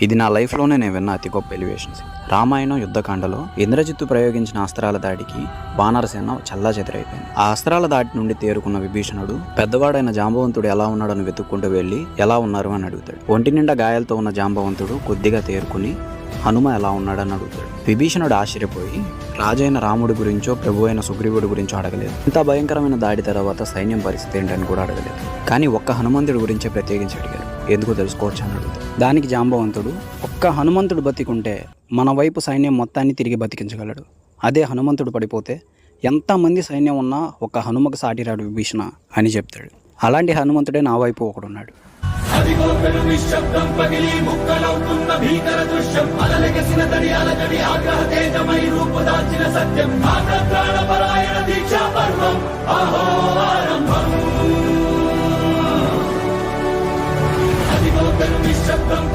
ఇది నా లైఫ్లోనే నేను విన్న అతి గొప్ప ఎలివేషన్స్. రామాయణం యుద్ధకాండలో ఇంద్రజిత్తు ప్రయోగించిన అస్త్రాల దాడికి వానరసేన చల్లాచెదరైపోయింది. ఆ అస్త్రాల దాడి నుండి తేరుకున్న విభీషణుడు పెద్దవాడైన జాంబవంతుడు ఎలా ఉన్నాడని వెతుక్కుంటూ వెళ్ళి ఎలా ఉన్నారు అని అడుగుతాడు. ఒంటి నిండా గాయాలతో ఉన్న జాంబవంతుడు కొద్దిగా తేరుకుని హనుమ ఎలా ఉన్నాడని అడుగుతాడు. విభీషణుడు ఆశ్చర్యపోయి రాజైన రాముడి గురించో ప్రభు అయిన సుగ్రీవుడి గురించో అడగలేదు. ఇంత భయంకరమైన దాడి తర్వాత సైన్యం పరిస్థితి ఏంటని కూడా అడగలేదు. కానీ ఒక్క హనుమంతుడి గురించే ప్రత్యేకించి అడిగారు. ఎందుకు తెలుసుకోవచ్చు అని అడుగుతాడు. దానికి జాంబవంతుడు, ఒక్క హనుమంతుడు బతికుంటే మన వైపు సైన్యం మొత్తాన్ని తిరిగి బతికించగలడు. అదే హనుమంతుడు పడిపోతే ఎంతమంది సైన్యం ఉన్నా ఒక హనుమకు సాటిరాడు విభీషణ అని చెప్తాడు. అలాంటి హనుమంతుడే నా వైపు ఒకడున్నాడు. అదిగో పెను నిశ్శబ్దం పగిలి ముక్కలవుతున్న భీకర దృశ్యం, అలలెగసిన తడి అలజడి ఆగ్రహ తేజమై రూపుదాల్చిన సత్యం, ఆగ్రహ ప్రాణపరాయణ దీక్షా పర్వం అహో ఆరంభం.